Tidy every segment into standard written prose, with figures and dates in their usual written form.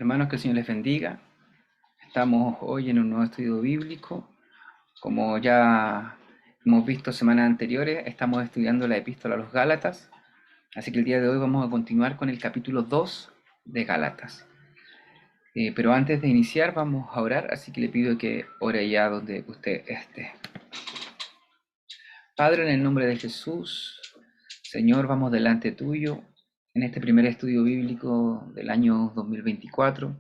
Hermanos, que el Señor les bendiga. Estamos hoy en un nuevo estudio bíblico. Como ya hemos visto semanas anteriores, estamos estudiando la epístola a los Gálatas. Así que el día de hoy vamos a continuar con el capítulo 2 de Gálatas. Pero antes de iniciar vamos a orar, así que le pido que ore ya donde usted esté. Padre, en el nombre de Jesús, Señor, vamos delante tuyo en este primer estudio bíblico del año 2024.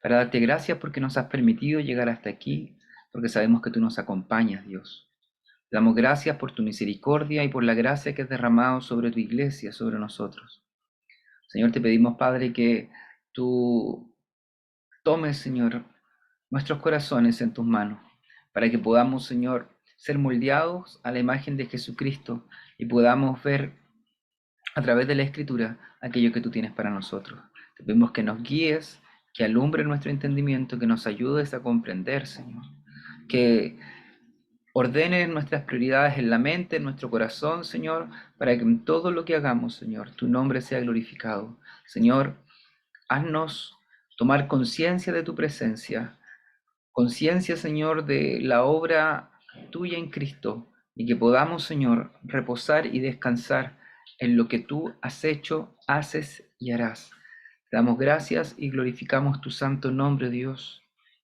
Para darte gracias porque nos has permitido llegar hasta aquí, porque sabemos que tú nos acompañas, Dios. Te damos gracias por tu misericordia y por la gracia que has derramado sobre tu iglesia, sobre nosotros. Señor, te pedimos, Padre, que tú tomes, Señor, nuestros corazones en tus manos, para que podamos, Señor, ser moldeados a la imagen de Jesucristo y podamos ver a través de la Escritura aquello que tú tienes para nosotros. Te pedimos que nos guíes, que alumbre nuestro entendimiento, que nos ayudes a comprender, Señor, que ordenes nuestras prioridades en la mente, en nuestro corazón, Señor, para que en todo lo que hagamos, Señor, tu nombre sea glorificado. Señor, haznos tomar conciencia de tu presencia, conciencia, Señor, de la obra tuya en Cristo, y que podamos, Señor, reposar y descansar en lo que tú has hecho, haces y harás. Te damos gracias y glorificamos tu santo nombre, Dios,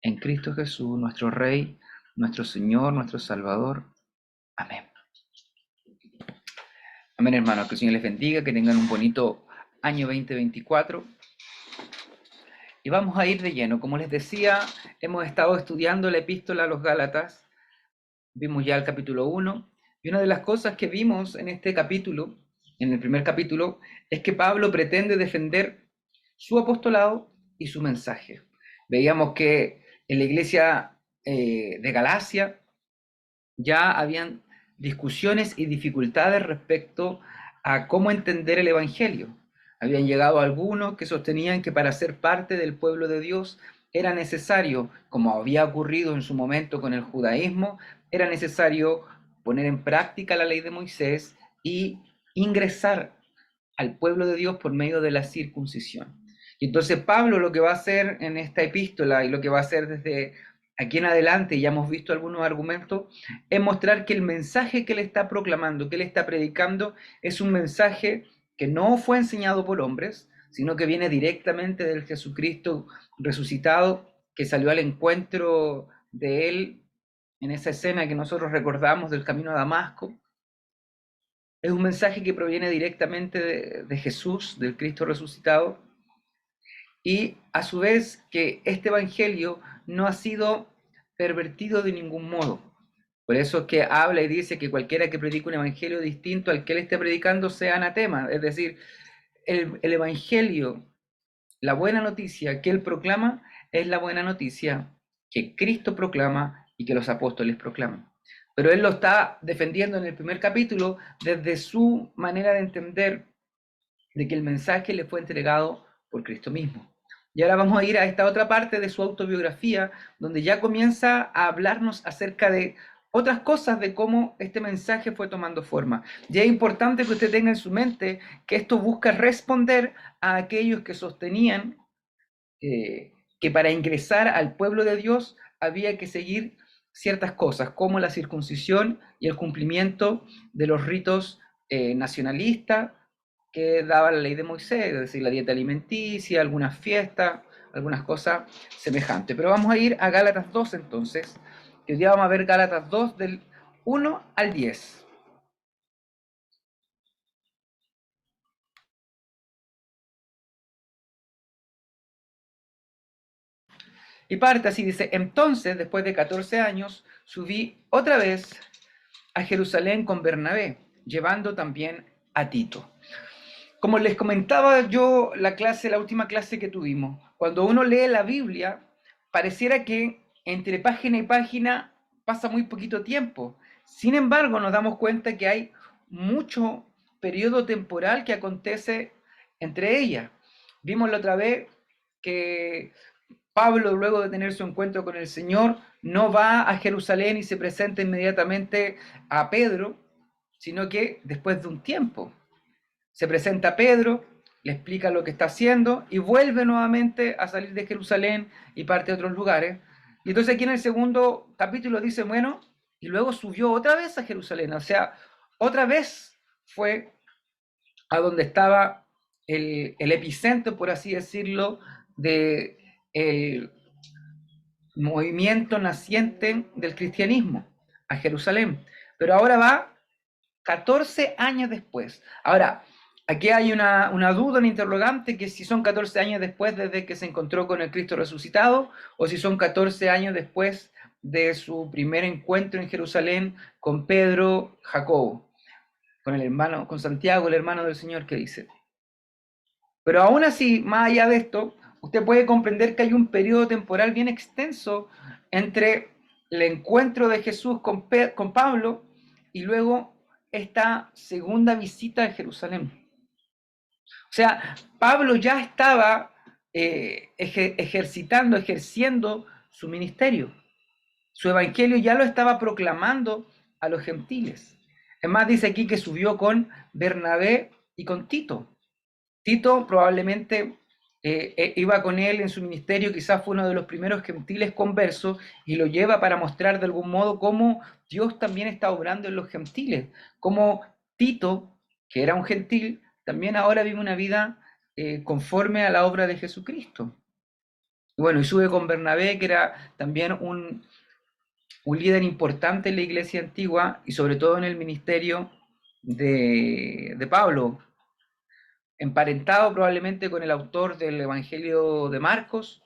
en Cristo Jesús, nuestro Rey, nuestro Señor, nuestro Salvador. Amén. Amén, hermanos, que el Señor les bendiga, que tengan un bonito año 2024. Y vamos a ir de lleno. Como les decía, hemos estado estudiando la epístola a los Gálatas. Vimos ya el capítulo 1. Y una de las cosas que vimos en este capítulo, en el primer capítulo, es que Pablo pretende defender su apostolado y su mensaje. Veíamos que en la iglesia de Galacia ya habían discusiones y dificultades respecto a cómo entender el Evangelio. Habían llegado algunos que sostenían que para ser parte del pueblo de Dios era necesario, como había ocurrido en su momento con el judaísmo, era necesario poner en práctica la ley de Moisés y ingresar al pueblo de Dios por medio de la circuncisión. Y entonces Pablo lo que va a hacer en esta epístola y lo que va a hacer desde aquí en adelante, ya hemos visto algunos argumentos, es mostrar que el mensaje que él está proclamando, que él está predicando, es un mensaje que no fue enseñado por hombres, sino que viene directamente del Jesucristo resucitado, que salió al encuentro de él en esa escena que nosotros recordamos del camino a Damasco. Es un mensaje que proviene directamente de Jesús, del Cristo resucitado, y a su vez que este evangelio no ha sido pervertido de ningún modo. Por eso es que habla y dice que cualquiera que predique un evangelio distinto al que él esté predicando sea anatema. Es decir, el evangelio, la buena noticia que él proclama, es la buena noticia que Cristo proclama y que los apóstoles proclaman. Pero él lo está defendiendo en el primer capítulo desde su manera de entender de que el mensaje le fue entregado por Cristo mismo. Y ahora vamos a ir a esta otra parte de su autobiografía, donde ya comienza a hablarnos acerca de otras cosas de cómo este mensaje fue tomando forma. Y es importante que usted tenga en su mente que esto busca responder a aquellos que sostenían que para ingresar al pueblo de Dios había que seguir ciertas cosas, como la circuncisión y el cumplimiento de los ritos nacionalistas que daba la ley de Moisés, es decir, la dieta alimenticia, algunas fiestas, algunas cosas semejantes. Pero vamos a ir a Gálatas 2 entonces, que hoy día vamos a ver Gálatas 2 del 1 al 10. Y parte así, dice, entonces, después de 14 años, subí otra vez a Jerusalén con Bernabé, llevando también a Tito. Como les comentaba yo la última clase que tuvimos, cuando uno lee la Biblia, pareciera que entre página y página pasa muy poquito tiempo. Sin embargo, nos damos cuenta que hay mucho periodo temporal que acontece entre ellas. Vimos la otra vez que Pablo, luego de tener su encuentro con el Señor, no va a Jerusalén y se presenta inmediatamente a Pedro, sino que después de un tiempo se presenta a Pedro, le explica lo que está haciendo y vuelve nuevamente a salir de Jerusalén y parte a otros lugares. Y entonces aquí en el segundo capítulo dice, bueno, y luego subió otra vez a Jerusalén, o sea, otra vez fue a donde estaba el epicentro, por así decirlo, de el movimiento naciente del cristianismo, a Jerusalén. Pero ahora va 14 años después. Ahora, aquí hay una duda, un interrogante, que si son 14 años después desde que se encontró con el Cristo resucitado, o si son 14 años después de su primer encuentro en Jerusalén con Pedro, Jacobo, con el hermano, con Santiago, el hermano del Señor, que dice. Pero aún así, más allá de esto, usted puede comprender que hay un periodo temporal bien extenso entre el encuentro de Jesús con Pablo y luego esta segunda visita a Jerusalén. O sea, Pablo ya estaba ejerciendo su ministerio. Su evangelio ya lo estaba proclamando a los gentiles. Es más, dice aquí que subió con Bernabé y con Tito. Tito probablemente iba con él en su ministerio, quizás fue uno de los primeros gentiles conversos, y lo lleva para mostrar de algún modo cómo Dios también está obrando en los gentiles, cómo Tito, que era un gentil, también ahora vive una vida conforme a la obra de Jesucristo. Bueno, y sube con Bernabé, que era también un líder importante en la iglesia antigua y sobre todo en el ministerio de Pablo, emparentado probablemente con el autor del Evangelio de Marcos,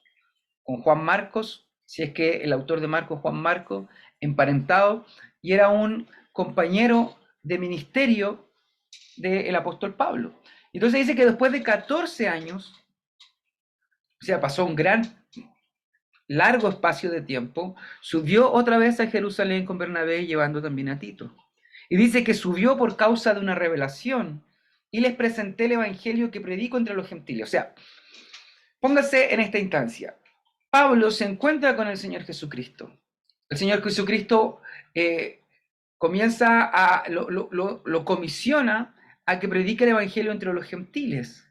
con Juan Marcos, si es que el autor de Marcos, Juan Marcos, emparentado, y era un compañero de ministerio del apóstol Pablo. Entonces dice que después de 14 años, o sea, pasó un largo espacio de tiempo, subió otra vez a Jerusalén con Bernabé llevando también a Tito. Y dice que subió por causa de una revelación y les presenté el evangelio que predico entre los gentiles. O sea, póngase en esta instancia. Pablo se encuentra con el Señor Jesucristo. El Señor Jesucristo lo comisiona a que predique el evangelio entre los gentiles.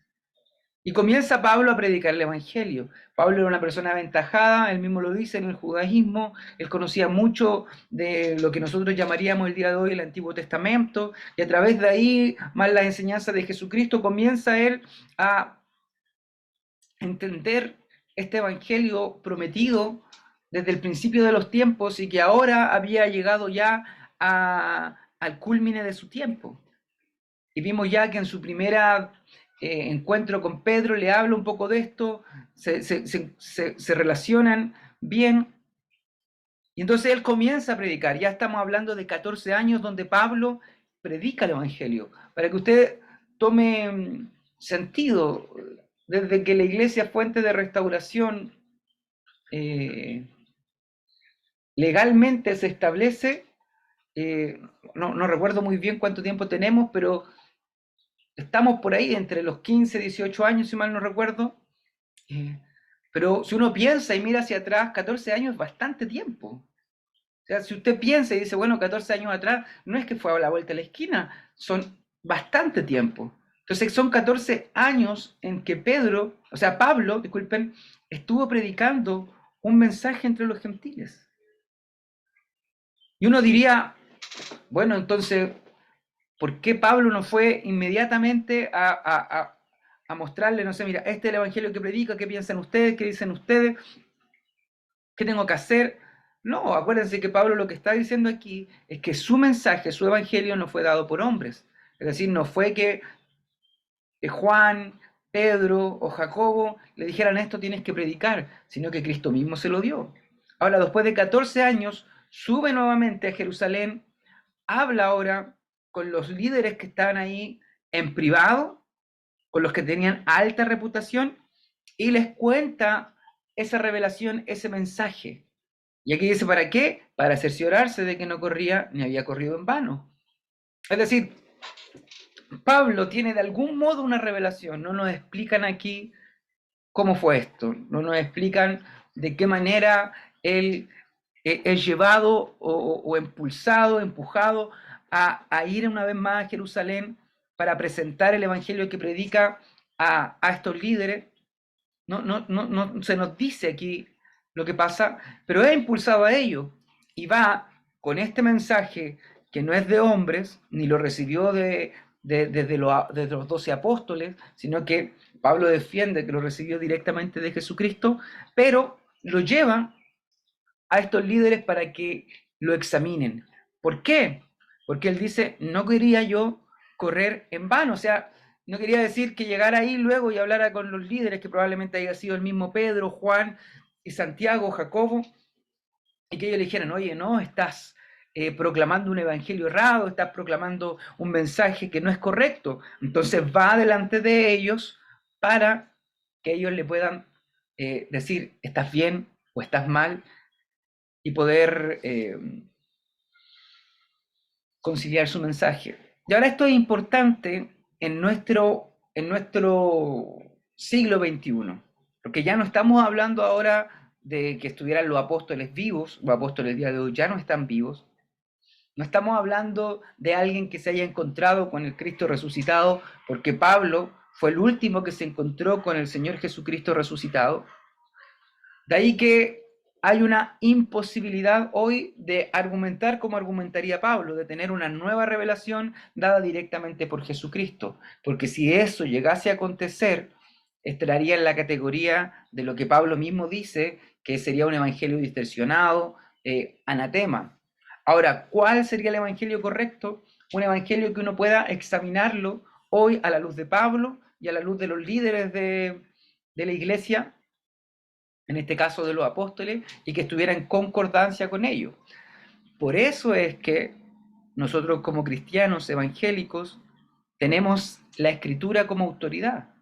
Y comienza Pablo a predicar el evangelio. Pablo era una persona aventajada, él mismo lo dice en el judaísmo, él conocía mucho de lo que nosotros llamaríamos el día de hoy el Antiguo Testamento, y a través de ahí, más la enseñanza de Jesucristo, comienza él a entender este evangelio prometido desde el principio de los tiempos y que ahora había llegado ya al culmine de su tiempo. Y vimos ya que en su primera encuentro con Pedro le habla un poco de esto, se relacionan bien, y entonces él comienza a predicar. Ya estamos hablando de 14 años donde Pablo predica el Evangelio, para que usted tome sentido, desde que la iglesia fuente de restauración legalmente se establece, no recuerdo muy bien cuánto tiempo tenemos, pero estamos por ahí entre los 15, 18 años, si mal no recuerdo. Pero si uno piensa y mira hacia atrás, 14 años es bastante tiempo. O sea, si usted piensa y dice, bueno, 14 años atrás, no es que fue a la vuelta de la esquina, son bastante tiempo. Entonces son 14 años en que Pablo, disculpen, estuvo predicando un mensaje entre los gentiles. Y uno diría, bueno, entonces, ¿por qué Pablo no fue inmediatamente a mostrarle, no sé, mira, este es el evangelio que predica, qué piensan ustedes, qué dicen ustedes, qué tengo que hacer? No, acuérdense que Pablo lo que está diciendo aquí es que su mensaje, su evangelio no fue dado por hombres. Es decir, no fue que Juan, Pedro o Jacobo le dijeran esto tienes que predicar, sino que Cristo mismo se lo dio. Ahora, después de 14 años, sube nuevamente a Jerusalén, habla ahora con los líderes que estaban ahí en privado, con los que tenían alta reputación, y les cuenta esa revelación, ese mensaje. Y aquí dice, ¿para qué? Para cerciorarse de que no corría ni había corrido en vano. Es decir, Pablo tiene de algún modo una revelación, no nos explican aquí cómo fue esto, no nos explican de qué manera él es llevado o impulsado, empujado a ir una vez más a Jerusalén para presentar el evangelio que predica a estos líderes. No se nos dice aquí lo que pasa, pero es impulsado a ello y va con este mensaje que no es de hombres, ni lo recibió desde los 12 apóstoles, sino que Pablo defiende que lo recibió directamente de Jesucristo, pero lo lleva a estos líderes para que lo examinen. ¿Por qué? Porque él dice, no quería yo correr en vano, o sea, no quería decir que llegara ahí luego y hablara con los líderes, que probablemente haya sido el mismo Pedro, Juan y Santiago, Jacobo, y que ellos le dijeran, oye, no, estás proclamando un evangelio errado, estás proclamando un mensaje que no es correcto. Entonces va delante de ellos para que ellos le puedan decir, estás bien o estás mal, y poder conciliar su mensaje. Y ahora esto es importante en nuestro siglo XXI, porque ya no estamos hablando ahora de que estuvieran los apóstoles vivos, los apóstoles del día de hoy ya no están vivos, no estamos hablando de alguien que se haya encontrado con el Cristo resucitado, porque Pablo fue el último que se encontró con el Señor Jesucristo resucitado. De ahí que hay una imposibilidad hoy de argumentar como argumentaría Pablo, de tener una nueva revelación dada directamente por Jesucristo. Porque si eso llegase a acontecer, estaría en la categoría de lo que Pablo mismo dice, que sería un evangelio distorsionado, anatema. Ahora, ¿cuál sería el evangelio correcto? Un evangelio que uno pueda examinarlo hoy a la luz de Pablo y a la luz de los líderes de la iglesia, en este caso de los apóstoles, y que estuviera en concordancia con ellos. Por eso es que nosotros como cristianos evangélicos tenemos la escritura como autoridad.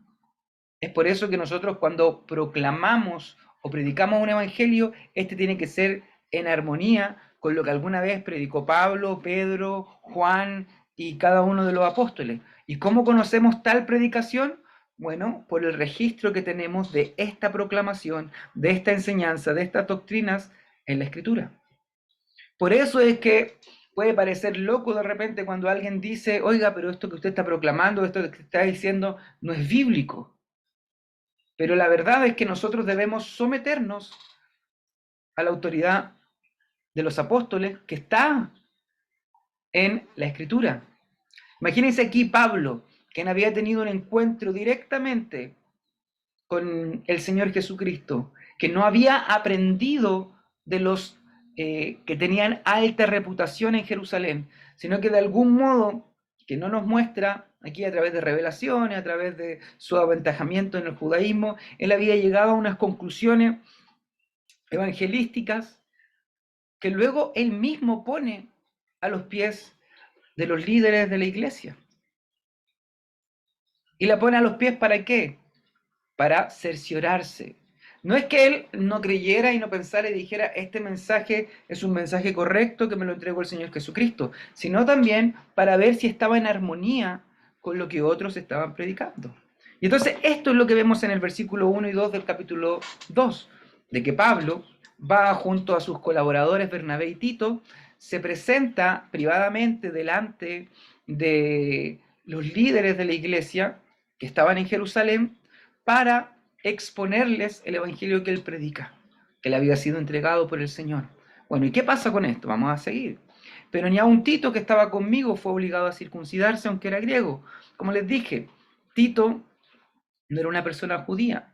Es por eso que nosotros cuando proclamamos o predicamos un evangelio, este tiene que ser en armonía con lo que alguna vez predicó Pablo, Pedro, Juan y cada uno de los apóstoles. ¿Y cómo conocemos tal predicación? Bueno, por el registro que tenemos de esta proclamación, de esta enseñanza, de estas doctrinas en la Escritura. Por eso es que puede parecer loco de repente cuando alguien dice, oiga, pero esto que usted está proclamando, esto que está diciendo, no es bíblico. Pero la verdad es que nosotros debemos someternos a la autoridad de los apóstoles que está en la Escritura. Imagínense aquí Pablo, quien había tenido un encuentro directamente con el Señor Jesucristo, que no había aprendido de los que tenían alta reputación en Jerusalén, sino que de algún modo, que no nos muestra aquí a través de revelaciones, a través de su aventajamiento en el judaísmo, él había llegado a unas conclusiones evangelísticas que luego él mismo pone a los pies de los líderes de la iglesia. ¿Y la pone a los pies para qué? Para cerciorarse. No es que él no creyera y no pensara y dijera, este mensaje es un mensaje correcto que me lo entregó el Señor Jesucristo, sino también para ver si estaba en armonía con lo que otros estaban predicando. Y entonces esto es lo que vemos en el versículo 1 y 2 del capítulo 2, de que Pablo va junto a sus colaboradores Bernabé y Tito, se presenta privadamente delante de los líderes de la iglesia que estaban en Jerusalén para exponerles el evangelio que él predica, que le había sido entregado por el Señor. Bueno, ¿y qué pasa con esto? Vamos a seguir. Pero ni aun Tito, que estaba conmigo, fue obligado a circuncidarse, aunque era griego. Como les dije, Tito no era una persona judía.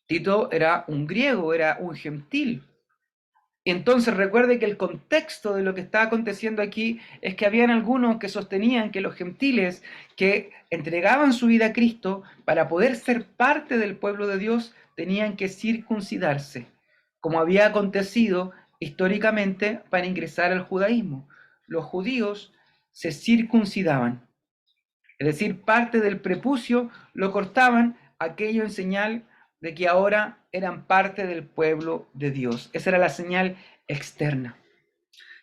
Tito era un griego, era un gentil. Entonces recuerde que el contexto de lo que está aconteciendo aquí es que habían algunos que sostenían que los gentiles que entregaban su vida a Cristo para poder ser parte del pueblo de Dios tenían que circuncidarse, como había acontecido históricamente para ingresar al judaísmo. Los judíos se circuncidaban, es decir, parte del prepucio lo cortaban, aquello en señal de que ahora eran parte del pueblo de Dios. Esa era la señal externa.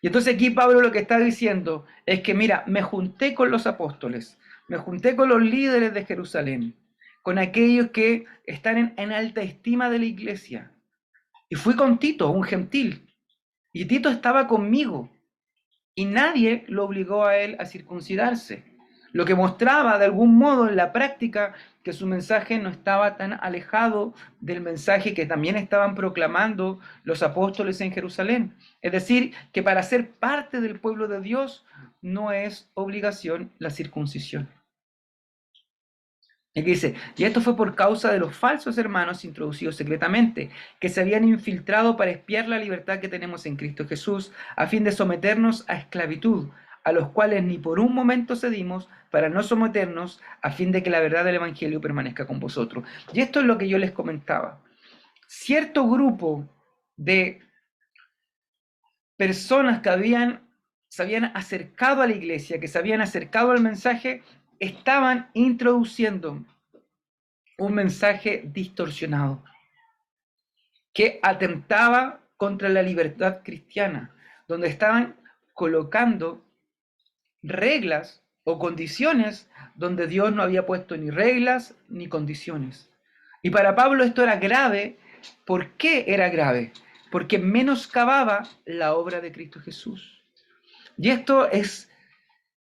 Y entonces aquí Pablo lo que está diciendo es que, mira, me junté con los apóstoles, me junté con los líderes de Jerusalén, con aquellos que están en alta estima de la iglesia. Y fui con Tito, un gentil. Y Tito estaba conmigo. Y nadie lo obligó a él a circuncidarse. Lo que mostraba de algún modo en la práctica que su mensaje no estaba tan alejado del mensaje que también estaban proclamando los apóstoles en Jerusalén. Es decir, que para ser parte del pueblo de Dios no es obligación la circuncisión. Y que dice, y esto fue por causa de los falsos hermanos introducidos secretamente, que se habían infiltrado para espiar la libertad que tenemos en Cristo Jesús, a fin de someternos a esclavitud, a los cuales ni por un momento cedimos para no someternos, a fin de que la verdad del Evangelio permanezca con vosotros. Y esto es lo que yo les comentaba. Cierto grupo de personas que se habían acercado a la iglesia, que se habían acercado al mensaje, estaban introduciendo un mensaje distorsionado que atentaba contra la libertad cristiana, donde estaban colocando reglas o condiciones donde Dios no había puesto ni reglas ni condiciones. Y para Pablo esto era grave. ¿Por qué era grave? Porque menoscababa la obra de Cristo Jesús. Y esto es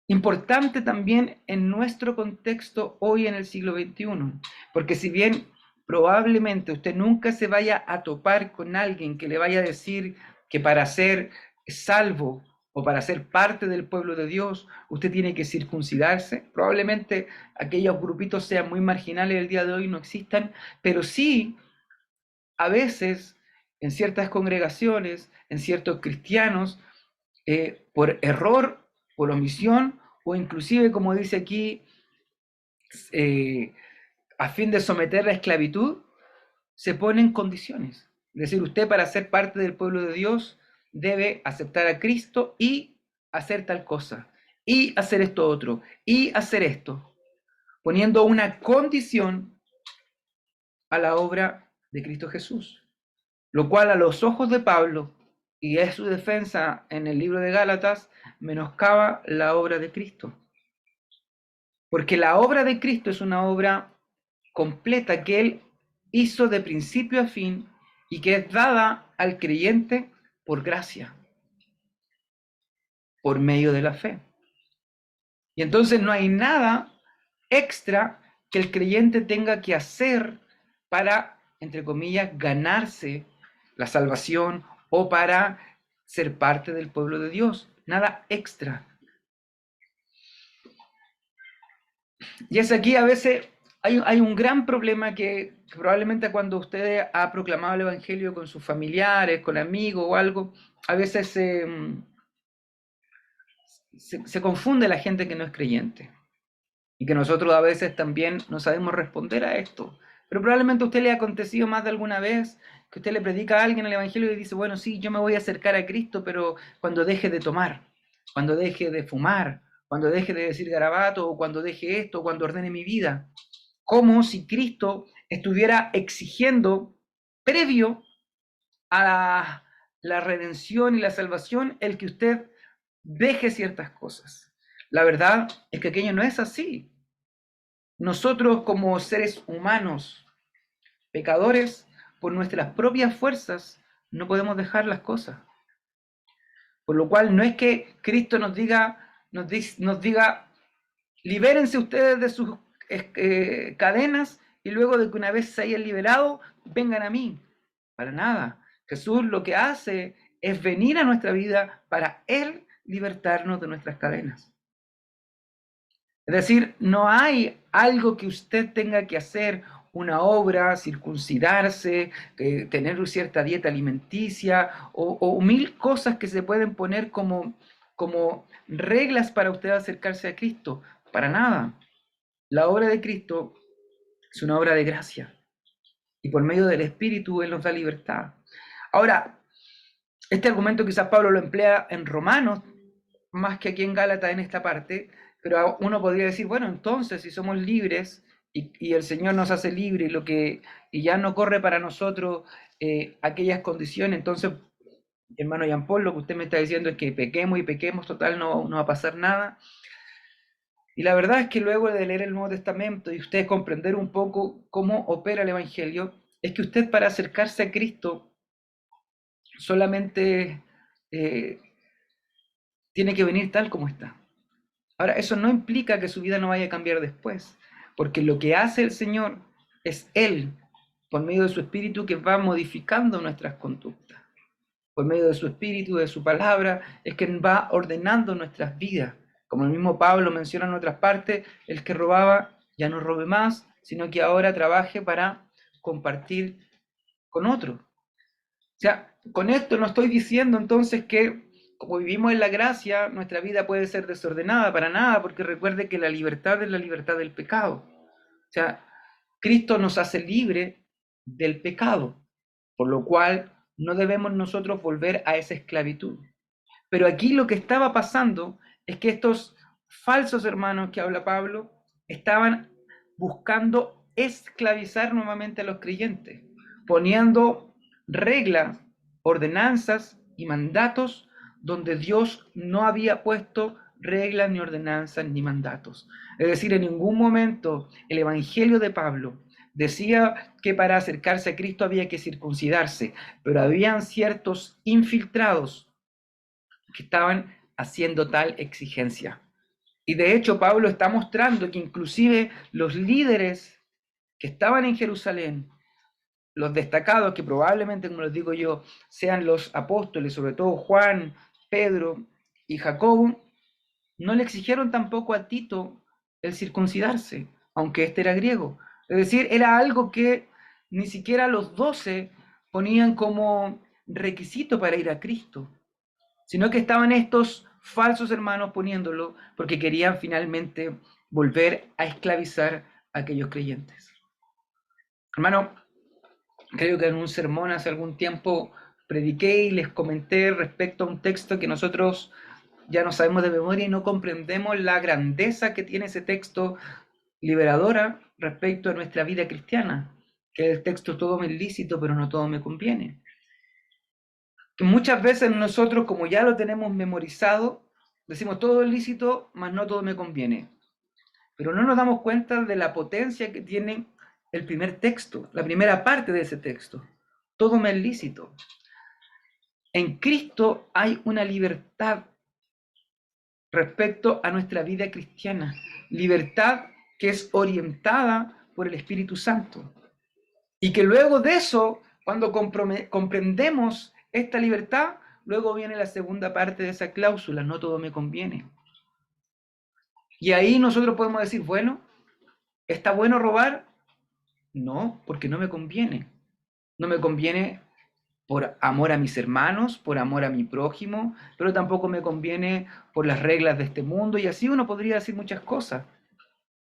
importante también en nuestro contexto hoy en el siglo XXI, porque si bien probablemente usted nunca se vaya a topar con alguien que le vaya a decir que para ser salvo o para ser parte del pueblo de Dios, usted tiene que circuncidarse, probablemente aquellos grupitos sean muy marginales el día de hoy, no existan, pero sí, a veces, en ciertas congregaciones, en ciertos cristianos, por error, por omisión, o inclusive, como dice aquí, eh, a fin de someter la esclavitud, se ponen condiciones. Es decir, usted para ser parte del pueblo de Dios debe aceptar a Cristo y hacer tal cosa, y hacer esto otro, y hacer esto, poniendo una condición a la obra de Cristo Jesús, lo cual a los ojos de Pablo, y es su defensa en el libro de Gálatas, menoscaba la obra de Cristo. Porque la obra de Cristo es una obra completa que Él hizo de principio a fin y que es dada al creyente por gracia, por medio de la fe. Y entonces no hay nada extra que el creyente tenga que hacer para, entre comillas, ganarse la salvación o para ser parte del pueblo de Dios. Nada extra. Y es aquí a veces hay un gran problema que probablemente cuando usted ha proclamado el Evangelio con sus familiares, con amigos o algo, a veces se confunde la gente que no es creyente. Y que nosotros a veces también no sabemos responder a esto. Pero probablemente a usted le ha acontecido más de alguna vez que usted le predica a alguien el Evangelio y dice, bueno, sí, yo me voy a acercar a Cristo, pero cuando deje de tomar, cuando deje de fumar, cuando deje de decir garabato, o cuando deje esto, o cuando ordene mi vida. Como si Cristo estuviera exigiendo, previo a la redención y la salvación, el que usted deje ciertas cosas. La verdad es que aquello no es así. Nosotros como seres humanos, pecadores, por nuestras propias fuerzas, no podemos dejar las cosas. Por lo cual no es que Cristo nos diga, libérense ustedes de sus cadenas y luego de que una vez se hayan liberado, vengan a mí. Para nada. Jesús lo que hace es venir a nuestra vida para Él libertarnos de nuestras cadenas. Es decir, no hay algo que usted tenga que hacer, una obra, circuncidarse, tener cierta dieta alimenticia o mil cosas que se pueden poner como reglas para usted acercarse a Cristo. Para nada. La obra de Cristo es una obra de gracia y por medio del Espíritu Él nos da libertad. Ahora, este argumento quizás Pablo lo emplea en Romanos más que aquí en Gálatas en esta parte, pero uno podría decir, bueno, entonces si somos libres y el Señor nos hace libres y ya no corre para nosotros aquellas condiciones, entonces, hermano Jean Paul, lo que usted me está diciendo es que pequemos y pequemos, total, no va a pasar nada. Y la verdad es que luego de leer el Nuevo Testamento y usted comprender un poco cómo opera el Evangelio, es que usted para acercarse a Cristo solamente tiene que venir tal como está. Ahora, eso no implica que su vida no vaya a cambiar después, porque lo que hace el Señor es Él, por medio de su Espíritu, que va modificando nuestras conductas. Por medio de su Espíritu, de su palabra, es que va ordenando nuestras vidas. Como el mismo Pablo menciona en otras partes, el que robaba ya no robe más, sino que ahora trabaje para compartir con otros. O sea, con esto no estoy diciendo entonces que como vivimos en la gracia, nuestra vida puede ser desordenada, para nada, porque recuerde que la libertad es la libertad del pecado. O sea, Cristo nos hace libre del pecado, por lo cual no debemos nosotros volver a esa esclavitud. Pero aquí lo que estaba pasando es que estos falsos hermanos que habla Pablo estaban buscando esclavizar nuevamente a los creyentes, poniendo reglas, ordenanzas y mandatos donde Dios no había puesto reglas, ni ordenanzas, ni mandatos. Es decir, en ningún momento el Evangelio de Pablo decía que para acercarse a Cristo había que circuncidarse, pero habían ciertos infiltrados que estaban haciendo tal exigencia. Y de hecho Pablo está mostrando que inclusive los líderes que estaban en Jerusalén, los destacados que probablemente, como les digo yo, sean los apóstoles, sobre todo Juan, Pedro y Jacobo, no le exigieron tampoco a Tito el circuncidarse, aunque este era griego. Es decir, era algo que ni siquiera los 12 ponían como requisito para ir a Cristo, sino que estaban estos falsos hermanos poniéndolo porque querían finalmente volver a esclavizar a aquellos creyentes. Hermano, creo que en un sermón hace algún tiempo prediqué y les comenté respecto a un texto que nosotros ya no sabemos de memoria y no comprendemos la grandeza que tiene ese texto liberadora respecto a nuestra vida cristiana, que es el texto todo me es lícito, pero no todo me conviene. Que muchas veces nosotros, como ya lo tenemos memorizado, decimos todo es lícito, mas no todo me conviene. Pero no nos damos cuenta de la potencia que tiene el primer texto, la primera parte de ese texto. Todo me es lícito. En Cristo hay una libertad respecto a nuestra vida cristiana, libertad que es orientada por el Espíritu Santo. Y que luego de eso, cuando comprendemos esta libertad, luego viene la segunda parte de esa cláusula, no todo me conviene. Y ahí nosotros podemos decir, bueno, ¿está bueno robar? No, porque no me conviene. No me conviene por amor a mis hermanos, por amor a mi prójimo, pero tampoco me conviene por las reglas de este mundo, y así uno podría decir muchas cosas.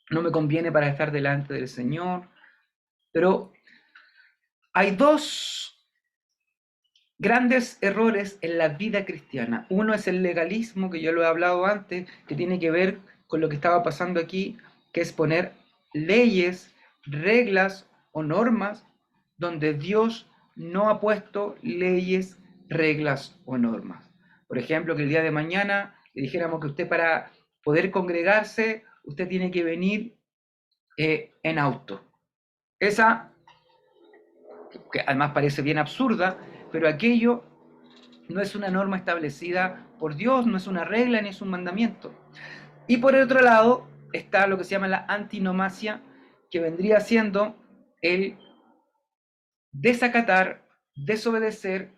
No me conviene para estar delante del Señor, pero hay dos grandes errores en la vida cristiana. Uno es el legalismo, que yo lo he hablado antes, que tiene que ver con lo que estaba pasando aquí, que es poner leyes, reglas o normas donde Dios no ha puesto leyes, reglas o normas. Por ejemplo, que el día de mañana le dijéramos que usted para poder congregarse, usted tiene que venir en auto. Esa, que además parece bien absurda, pero aquello no es una norma establecida por Dios, no es una regla ni es un mandamiento. Y por el otro lado está lo que se llama la antinomasia, que vendría siendo el desacatar, desobedecer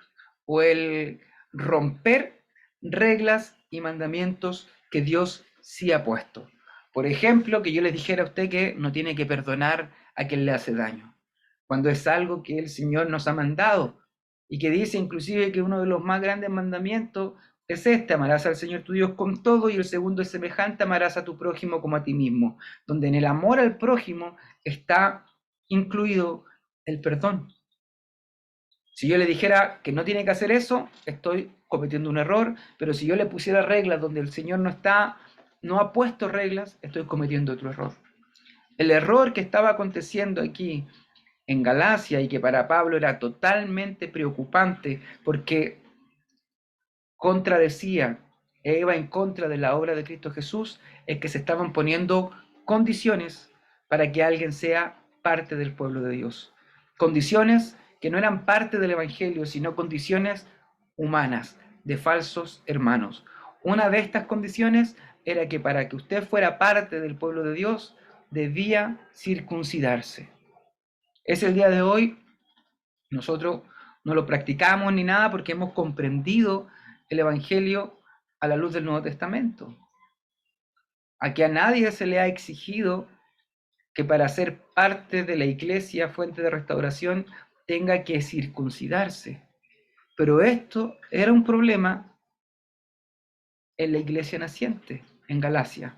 o el romper reglas y mandamientos que Dios sí ha puesto. Por ejemplo, que yo les dijera a usted que no tiene que perdonar a quien le hace daño, cuando es algo que el Señor nos ha mandado y que dice inclusive que uno de los más grandes mandamientos es este: amarás al Señor tu Dios con todo, y el segundo es semejante: amarás a tu prójimo como a ti mismo, donde en el amor al prójimo está incluido el perdón. Si yo le dijera que no tiene que hacer eso, estoy cometiendo un error, pero si yo le pusiera reglas donde el Señor no ha puesto reglas, estoy cometiendo otro error. El error que estaba aconteciendo aquí en Galacia y que para Pablo era totalmente preocupante porque contradecía e iba en contra de la obra de Cristo Jesús, es que se estaban poniendo condiciones para que alguien sea parte del pueblo de Dios. Condiciones que no eran parte del Evangelio, sino condiciones humanas, de falsos hermanos. Una de estas condiciones era que para que usted fuera parte del pueblo de Dios, debía circuncidarse. Es el día de hoy, nosotros no lo practicamos ni nada porque hemos comprendido el Evangelio a la luz del Nuevo Testamento. Aquí a nadie se le ha exigido que para ser parte de la iglesia, fuente de restauración, tenga que circuncidarse. Pero esto era un problema en la iglesia naciente, en Galacia.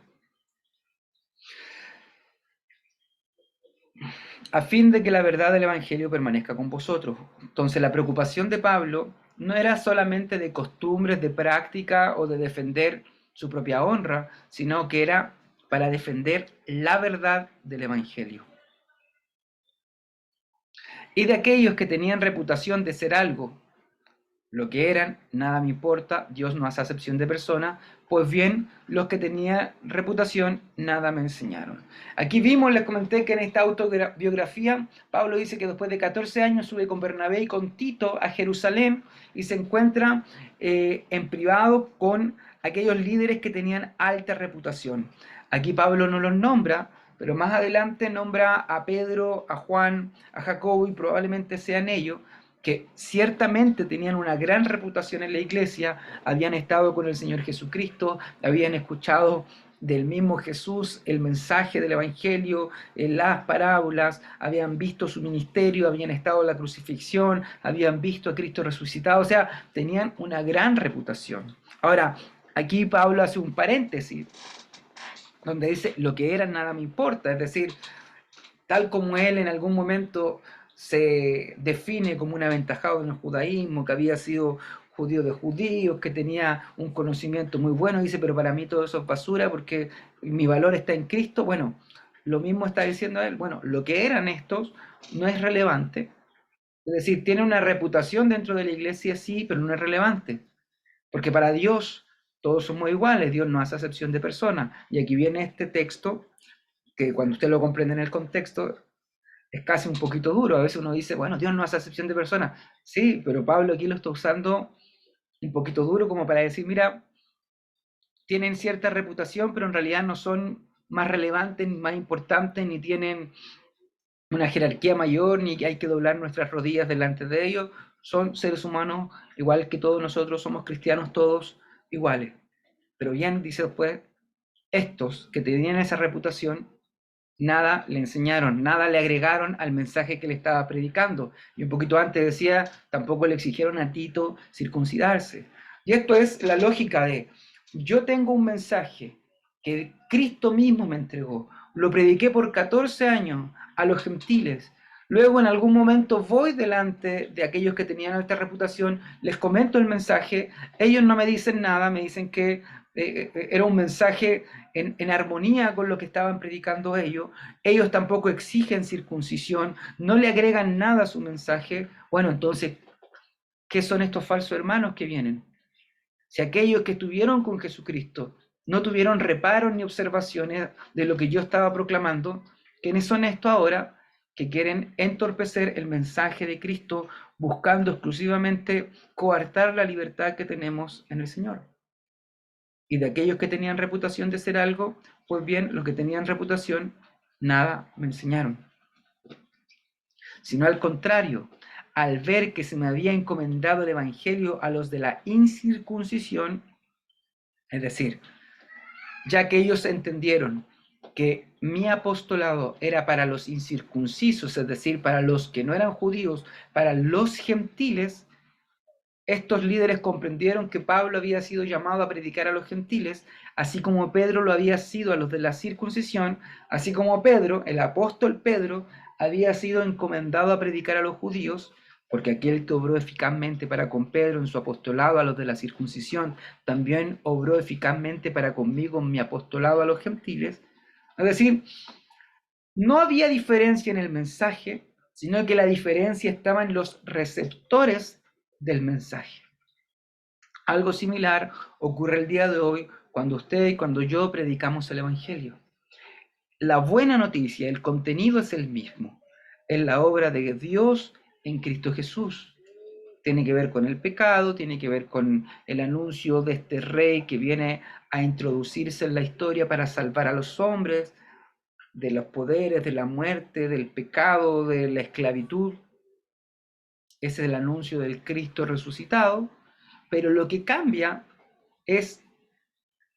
A fin de que la verdad del Evangelio permanezca con vosotros. Entonces la preocupación de Pablo no era solamente de costumbres, de práctica o de defender su propia honra, sino que era para defender la verdad del Evangelio. Y de aquellos que tenían reputación de ser algo, lo que eran, nada me importa, Dios no hace acepción de persona, pues bien, los que tenían reputación, nada me enseñaron. Aquí vimos, les comenté que en esta autobiografía, Pablo dice que después de 14 años sube con Bernabé y con Tito a Jerusalén y se encuentra en privado con aquellos líderes que tenían alta reputación. Aquí Pablo no los nombra, pero más adelante nombra a Pedro, a Juan, a Jacobo y probablemente sean ellos, que ciertamente tenían una gran reputación en la iglesia, habían estado con el Señor Jesucristo, habían escuchado del mismo Jesús el mensaje del Evangelio, las parábolas, habían visto su ministerio, habían estado en la crucifixión, habían visto a Cristo resucitado, o sea, tenían una gran reputación. Ahora, aquí Pablo hace un paréntesis, donde dice, lo que eran nada me importa, es decir, tal como él en algún momento se define como un aventajado en el judaísmo, que había sido judío de judíos, que tenía un conocimiento muy bueno, dice, pero para mí todo eso es basura porque mi valor está en Cristo. Bueno, lo mismo está diciendo él, bueno, lo que eran estos no es relevante, es decir, tiene una reputación dentro de la iglesia, sí, pero no es relevante, porque para Dios todos somos iguales, Dios no hace acepción de personas. Y aquí viene este texto, que cuando usted lo comprende en el contexto, es casi un poquito duro. A veces uno dice, bueno, Dios no hace acepción de personas. Sí, pero Pablo aquí lo está usando un poquito duro como para decir, mira, tienen cierta reputación, pero en realidad no son más relevantes, ni más importantes, ni tienen una jerarquía mayor, ni que hay que doblar nuestras rodillas delante de ellos. Son seres humanos igual que todos nosotros, somos cristianos todos iguales. Pero bien, dice después, estos que tenían esa reputación nada le enseñaron, nada le agregaron al mensaje que le estaba predicando. Y un poquito antes decía, tampoco le exigieron a Tito circuncidarse. Y esto es la lógica de, yo tengo un mensaje que Cristo mismo me entregó, lo prediqué por 14 años a los gentiles. Luego en algún momento voy delante de aquellos que tenían alta reputación, les comento el mensaje, ellos no me dicen nada, me dicen que era un mensaje en armonía con lo que estaban predicando ellos tampoco exigen circuncisión, no le agregan nada a su mensaje. Bueno, entonces, ¿qué son estos falsos hermanos que vienen? Si aquellos que estuvieron con Jesucristo no tuvieron reparos ni observaciones de lo que yo estaba proclamando, ¿quiénes son estos ahora que quieren entorpecer el mensaje de Cristo buscando exclusivamente coartar la libertad que tenemos en el Señor? Y de aquellos que tenían reputación de ser algo, pues bien, los que tenían reputación, nada me enseñaron. Sino al contrario, al ver que se me había encomendado el Evangelio a los de la incircuncisión, es decir, ya que ellos entendieron que mi apostolado era para los incircuncisos, es decir, para los que no eran judíos, para los gentiles, estos líderes comprendieron que Pablo había sido llamado a predicar a los gentiles, así como Pedro lo había sido a los de la circuncisión, así como Pedro, el apóstol Pedro, había sido encomendado a predicar a los judíos, porque aquel que obró eficazmente para con Pedro en su apostolado a los de la circuncisión, también obró eficazmente para conmigo en mi apostolado a los gentiles. Es decir, no había diferencia en el mensaje, sino que la diferencia estaba en los receptores del mensaje. Algo similar ocurre el día de hoy cuando usted y cuando yo predicamos el Evangelio. La buena noticia, el contenido es el mismo. Es la obra de Dios en Cristo Jesús. Tiene que ver con el pecado, tiene que ver con el anuncio de este rey que viene a introducirse en la historia para salvar a los hombres de los poderes, de la muerte, del pecado, de la esclavitud. Ese es el anuncio del Cristo resucitado, pero lo que cambia es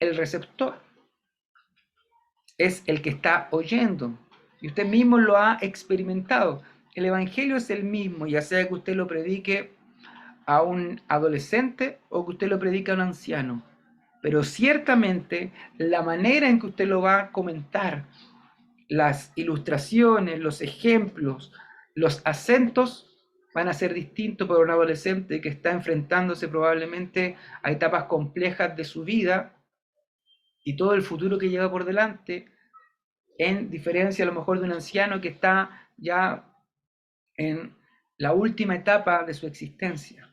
el receptor, es el que está oyendo. Y usted mismo lo ha experimentado. El Evangelio es el mismo, ya sea que usted lo predique a un adolescente o que usted lo predique a un anciano. Pero ciertamente la manera en que usted lo va a comentar, las ilustraciones, los ejemplos, los acentos van a ser distintos para un adolescente que está enfrentándose probablemente a etapas complejas de su vida y todo el futuro que lleva por delante, en diferencia a lo mejor de un anciano que está ya en la última etapa de su existencia.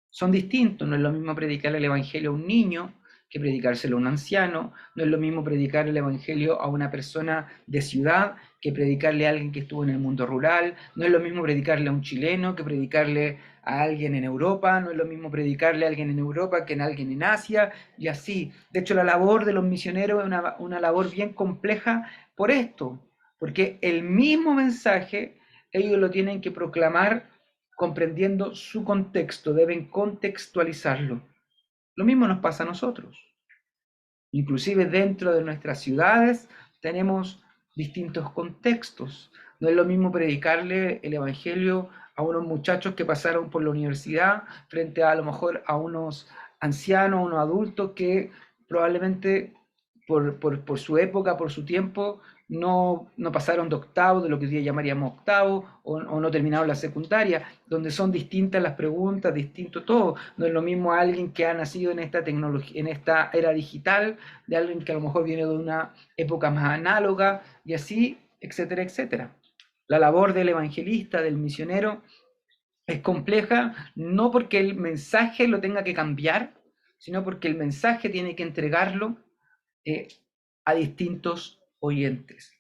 Son distintos, no es lo mismo predicarle el Evangelio a un niño que predicárselo a un anciano, no es lo mismo predicar el Evangelio a una persona de ciudad que predicarle a alguien que estuvo en el mundo rural, no es lo mismo predicarle a un chileno que predicarle a alguien en Europa, no es lo mismo predicarle a alguien en Europa que a alguien en Asia, y así. De hecho, la labor de los misioneros es una labor bien compleja por esto, porque el mismo mensaje ellos lo tienen que proclamar comprendiendo su contexto, deben contextualizarlo. Lo mismo nos pasa a nosotros. Inclusive dentro de nuestras ciudades tenemos distintos contextos. No es lo mismo predicarle el Evangelio a unos muchachos que pasaron por la universidad frente a lo mejor a unos ancianos, unos adultos que probablemente por su época, por su tiempo, no pasaron de octavo, de lo que hoy día llamaríamos octavo, o no terminaron la secundaria, donde son distintas las preguntas, distinto todo. No es lo mismo alguien que ha nacido en esta tecnología, en esta era digital, de alguien que a lo mejor viene de una época más análoga, y así, etcétera, etcétera. La labor del evangelista, del misionero, es compleja, no porque el mensaje lo tenga que cambiar, sino porque el mensaje tiene que entregarlo eh, a distintos oyentes.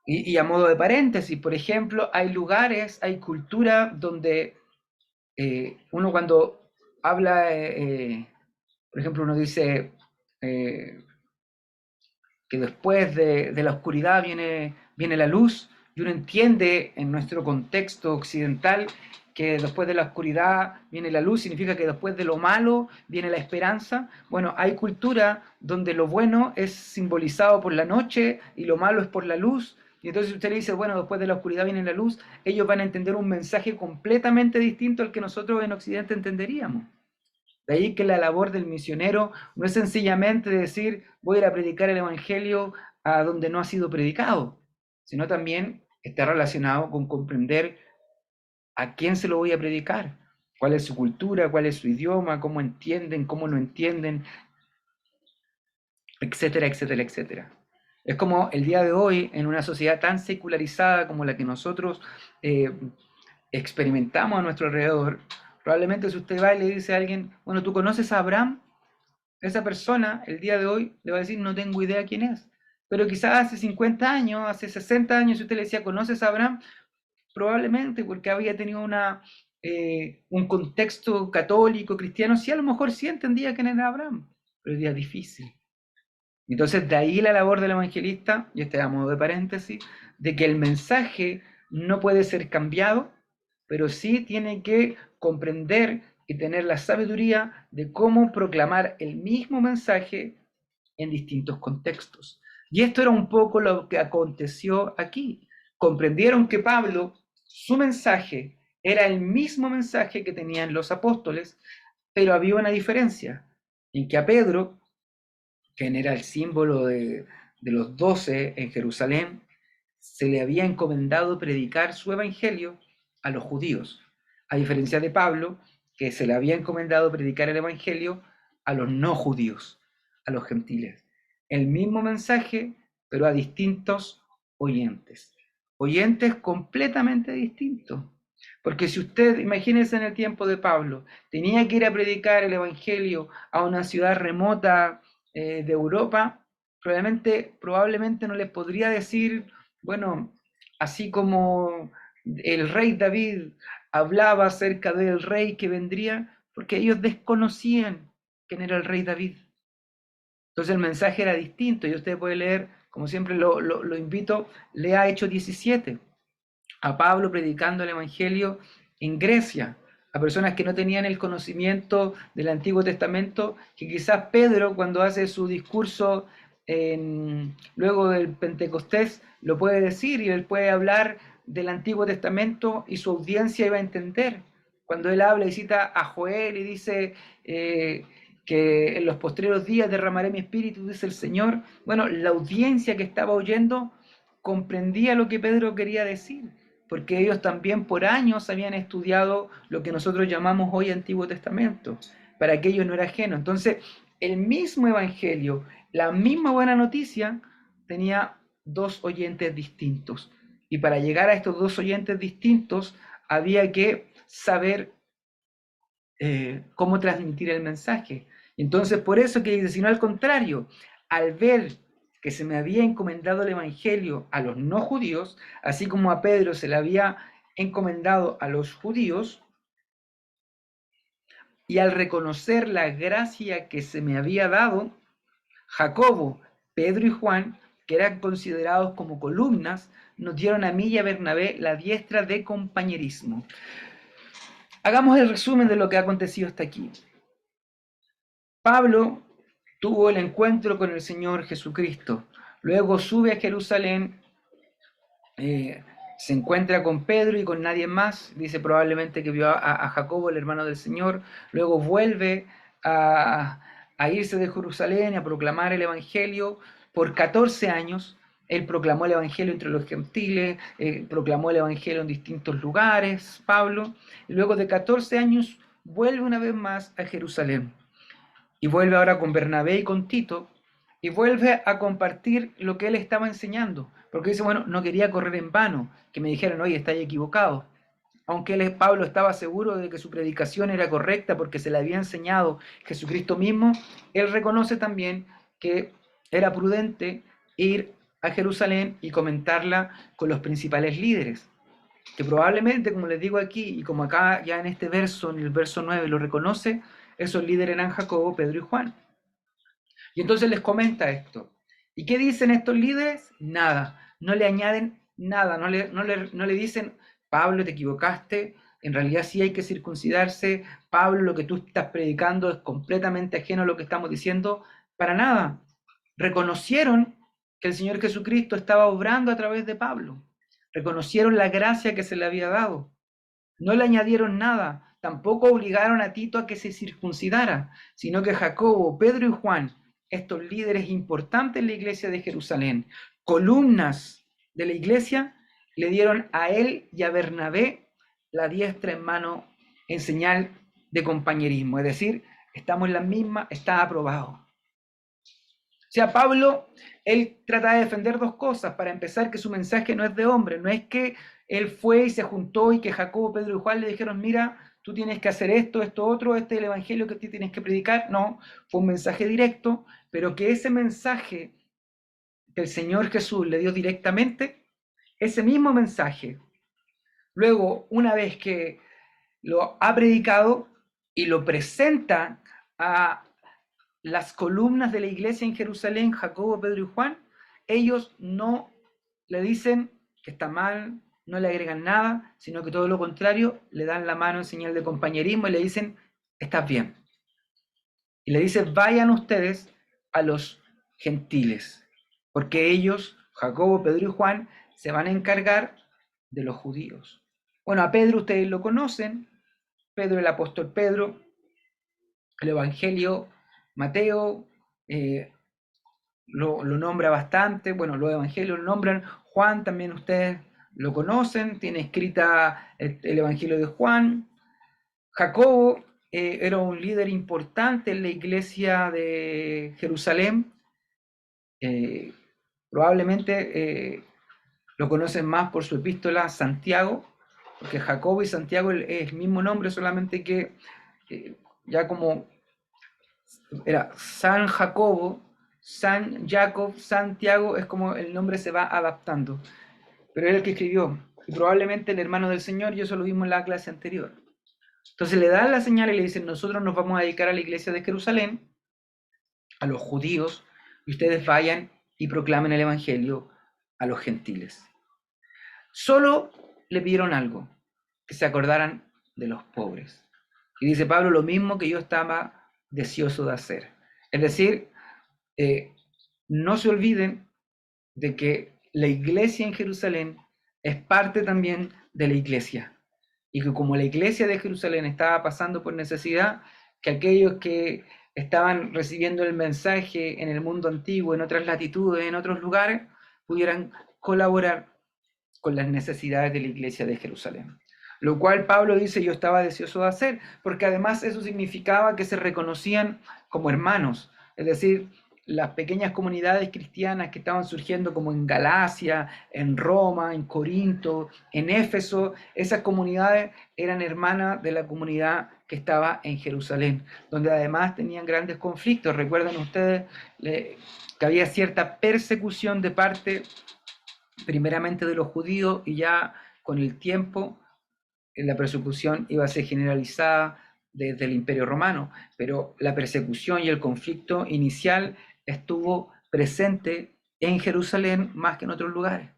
Y a modo de paréntesis, por ejemplo, hay lugares, hay cultura donde uno cuando habla, por ejemplo, uno dice eh, que después de la oscuridad viene la luz, y uno entiende en nuestro contexto occidental que después de la oscuridad viene la luz, significa que después de lo malo viene la esperanza. Bueno, hay cultura donde lo bueno es simbolizado por la noche y lo malo es por la luz. Y entonces usted le dice, bueno, después de la oscuridad viene la luz, ellos van a entender un mensaje completamente distinto al que nosotros en Occidente entenderíamos. De ahí que la labor del misionero no es sencillamente decir voy a ir a predicar el Evangelio a donde no ha sido predicado, sino también está relacionado con comprender a quién se lo voy a predicar, cuál es su cultura, cuál es su idioma, cómo entienden, cómo no entienden, etcétera, etcétera, etcétera. Es como el día de hoy, en una sociedad tan secularizada como la que nosotros eh, experimentamos a nuestro alrededor, probablemente si usted va y le dice a alguien, bueno, ¿tú conoces a Abraham? Esa persona, el día de hoy, le va a decir, no tengo idea quién es. Pero quizás hace 50 años, hace 60 años, si usted le decía, ¿conoces a Abraham? Probablemente porque había tenido un contexto católico, cristiano, sí, a lo mejor sí entendía quién era Abraham, pero hoy día es difícil. Entonces, de ahí la labor del evangelista, y este a modo de paréntesis, de que el mensaje no puede ser cambiado, pero sí tiene que comprender y tener la sabiduría de cómo proclamar el mismo mensaje en distintos contextos. Y esto era un poco lo que aconteció aquí. Comprendieron que Pablo, su mensaje, era el mismo mensaje que tenían los apóstoles, pero había una diferencia, en que a Pedro, quien era el símbolo de los 12 en Jerusalén, se le había encomendado predicar su evangelio a los judíos, a diferencia de Pablo, que se le había encomendado predicar el evangelio a los no judíos, a los gentiles. El mismo mensaje, pero a distintos oyentes. Oyentes completamente distintos. Porque si usted, imagínese en el tiempo de Pablo, tenía que ir a predicar el evangelio a una ciudad remota de Europa, probablemente no les podría decir, bueno, así como el rey David hablaba acerca del rey que vendría, porque ellos desconocían quién era el rey David. Entonces el mensaje era distinto y usted puede leer, como siempre lo invito, lea Hechos 17, a Pablo predicando el Evangelio en Grecia, a personas que no tenían el conocimiento del Antiguo Testamento, que quizás Pedro cuando hace su discurso luego del Pentecostés lo puede decir y él puede hablar del Antiguo Testamento y su audiencia iba a entender. Cuando él habla y cita a Joel y dice que en los postreros días derramaré mi espíritu, dice el Señor, bueno, la audiencia que estaba oyendo comprendía lo que Pedro quería decir, porque ellos también por años habían estudiado lo que nosotros llamamos hoy Antiguo Testamento. Para aquellos no era ajeno. Entonces, el mismo Evangelio, la misma buena noticia, tenía dos oyentes distintos. Y para llegar a estos dos oyentes distintos, había que saber cómo transmitir el mensaje. Entonces, por eso que dice, sino al contrario, al ver que se me había encomendado el Evangelio a los no judíos, así como a Pedro se le había encomendado a los judíos, y al reconocer la gracia que se me había dado, Jacobo, Pedro y Juan, que eran considerados como columnas, nos dieron a mí y a Bernabé la diestra de compañerismo. Hagamos el resumen de lo que ha acontecido hasta aquí. Pablo tuvo el encuentro con el Señor Jesucristo, luego sube a Jerusalén, se encuentra con Pedro y con nadie más, dice probablemente que vio a Jacobo, el hermano del Señor, luego vuelve a irse de Jerusalén a proclamar el Evangelio por 14 años. Él proclamó el Evangelio entre los gentiles, proclamó el Evangelio en distintos lugares, Pablo, y luego de 14 años vuelve una vez más a Jerusalén y vuelve ahora con Bernabé y con Tito, y vuelve a compartir lo que él estaba enseñando, porque dice, bueno, no quería correr en vano, que me dijeran, oye, estáis equivocado. Aunque Pablo estaba seguro de que su predicación era correcta porque se le había enseñado Jesucristo mismo, él reconoce también que era prudente ir a Jerusalén y comentarla con los principales líderes, que probablemente, como les digo aquí, y como acá ya en este verso, en el verso 9 lo reconoce, esos líderes eran Jacobo, Pedro y Juan. Y entonces les comenta esto. ¿Y qué dicen estos líderes? Nada. No le añaden nada. No le dicen, Pablo, te equivocaste. En realidad sí hay que circuncidarse. Pablo, lo que tú estás predicando es completamente ajeno a lo que estamos diciendo. Para nada. Reconocieron que el Señor Jesucristo estaba obrando a través de Pablo. Reconocieron la gracia que se le había dado. No le añadieron nada, tampoco obligaron a Tito a que se circuncidara, sino que Jacobo, Pedro y Juan, estos líderes importantes en la iglesia de Jerusalén, columnas de la iglesia, le dieron a él y a Bernabé la diestra en mano en señal de compañerismo, es decir, estamos en la misma, está aprobado. O sea, Pablo, él trata de defender dos cosas. Para empezar, que su mensaje no es de hombre, no es que él fue y se juntó y que Jacobo, Pedro y Juan le dijeron, mira, tú tienes que hacer esto, esto, otro, este es el evangelio que tú tienes que predicar. No, fue un mensaje directo, pero que ese mensaje que el Señor Jesús le dio directamente, ese mismo mensaje, luego, una vez que lo ha predicado y lo presenta a las columnas de la iglesia en Jerusalén, Jacobo, Pedro y Juan, ellos no le dicen que está mal, no le agregan nada, sino que todo lo contrario, le dan la mano en señal de compañerismo y le dicen, estás bien. Y le dicen, vayan ustedes a los gentiles, porque ellos, Jacobo, Pedro y Juan, se van a encargar de los judíos. Bueno, a Pedro ustedes lo conocen, Pedro, el apóstol Pedro, el Evangelio, Mateo, lo nombra bastante, bueno, los evangelios lo nombran, Juan también ustedes lo conocen, tiene escrita el Evangelio de Juan. Jacobo era un líder importante en la iglesia de Jerusalén, eh, probablemente lo conocen más por su epístola Santiago, porque Jacobo y Santiago es el mismo nombre, solamente que ya como era San Jacobo, San Jacob, Santiago, es como el nombre se va adaptando. Pero era el que escribió. y probablemente el hermano del Señor, y eso lo vimos en la clase anterior. Entonces le dan la señal y le dicen, nosotros nos vamos a dedicar a la iglesia de Jerusalén, a los judíos, y ustedes vayan y proclamen el evangelio a los gentiles. Solo le pidieron algo, que se acordaran de los pobres. Y dice Pablo, lo mismo que yo estaba deseoso de hacer. Es decir, no se olviden de que la iglesia en Jerusalén es parte también de la iglesia. Y que como la iglesia de Jerusalén estaba pasando por necesidad, que aquellos que estaban recibiendo el mensaje en el mundo antiguo, en otras latitudes, en otros lugares, pudieran colaborar con las necesidades de la iglesia de Jerusalén. Lo cual Pablo dice, yo estaba deseoso de hacer, porque además eso significaba que se reconocían como hermanos, es decir, las pequeñas comunidades cristianas que estaban surgiendo como en Galacia, en Roma, en Corinto, en Éfeso, esas comunidades eran hermanas de la comunidad que estaba en Jerusalén, donde además tenían grandes conflictos. Recuerdan ustedes que había cierta persecución de parte primeramente de los judíos, y ya con el tiempo la persecución iba a ser generalizada desde el Imperio Romano, pero la persecución y el conflicto inicial estuvo presente en Jerusalén más que en otros lugares,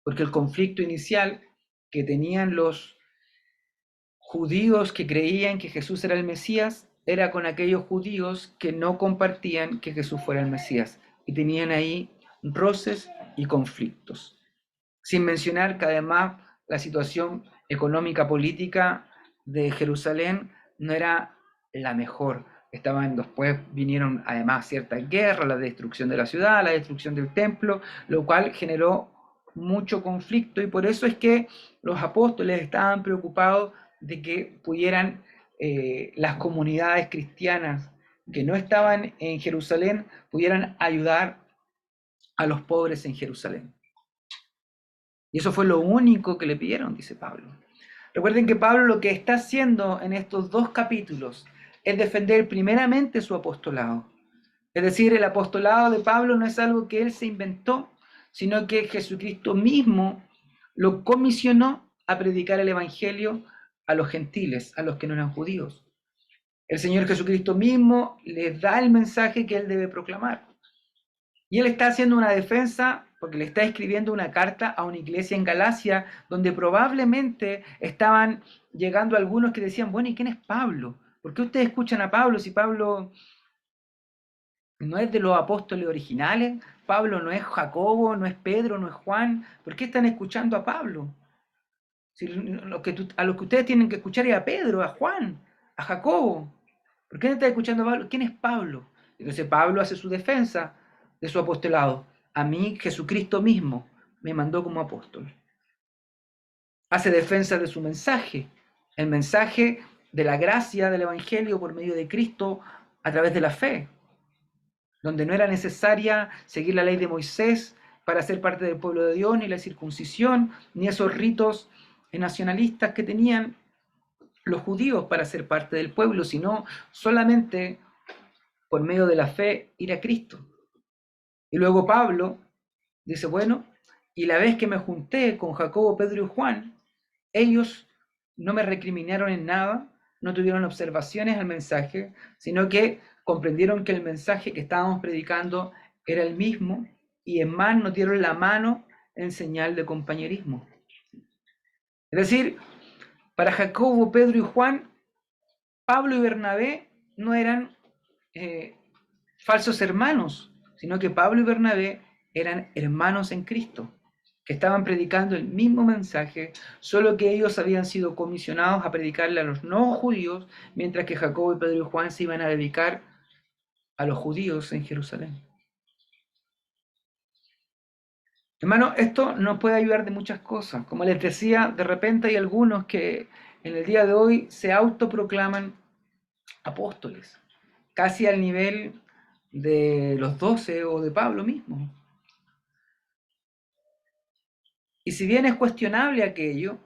porque el conflicto inicial que tenían los judíos que creían que Jesús era el Mesías era con aquellos judíos que no compartían que Jesús fuera el Mesías, y tenían ahí roces y conflictos. Sin mencionar que además la situación económica política de Jerusalén no era la mejor. Después vinieron además ciertas guerras, la destrucción de la ciudad, la destrucción del templo, lo cual generó mucho conflicto, y por eso es que los apóstoles estaban preocupados de que pudieran las comunidades cristianas que no estaban en Jerusalén pudieran ayudar a los pobres en Jerusalén. Y eso fue lo único que le pidieron, dice Pablo. Recuerden que Pablo lo que está haciendo en estos 2 capítulos es defender primeramente su apostolado. Es decir, el apostolado de Pablo no es algo que él se inventó, sino que Jesucristo mismo lo comisionó a predicar el evangelio a los gentiles, a los que no eran judíos. El Señor Jesucristo mismo les da el mensaje que él debe proclamar. Y él está haciendo una defensa porque le está escribiendo una carta a una iglesia en Galacia, donde probablemente estaban llegando algunos que decían, bueno, ¿y quién es Pablo? ¿Por qué ustedes escuchan a Pablo si Pablo no es de los apóstoles originales? Pablo no es Jacobo, no es Pedro, no es Juan. ¿Por qué están escuchando a Pablo? Si a los que ustedes tienen que escuchar es a Pedro, a Juan, a Jacobo. ¿Por qué no están escuchando a Pablo? ¿Quién es Pablo? Entonces Pablo hace su defensa de su apostolado. A mí Jesucristo mismo me mandó como apóstol. Hace defensa de su mensaje, el mensaje de la gracia del Evangelio por medio de Cristo a través de la fe, donde no era necesaria seguir la ley de Moisés para ser parte del pueblo de Dios, ni la circuncisión, ni esos ritos nacionalistas que tenían los judíos para ser parte del pueblo, sino solamente por medio de la fe ir a Cristo. Y luego Pablo dice, bueno, y la vez que me junté con Jacobo, Pedro y Juan, ellos no me recriminaron en nada, no tuvieron observaciones al mensaje, sino que comprendieron que el mensaje que estábamos predicando era el mismo, y en más nos dieron la mano en señal de compañerismo. Es decir, para Jacobo, Pedro y Juan, Pablo y Bernabé no eran falsos hermanos, sino que Pablo y Bernabé eran hermanos en Cristo, que estaban predicando el mismo mensaje, solo que ellos habían sido comisionados a predicarle a los no judíos, mientras que Jacobo, Pedro y Juan se iban a dedicar a los judíos en Jerusalén. Hermano, esto nos puede ayudar de muchas cosas. Como les decía, de repente hay algunos que en el día de hoy se autoproclaman apóstoles, casi al nivel de los 12 o de Pablo mismo. Y si bien es cuestionable aquello,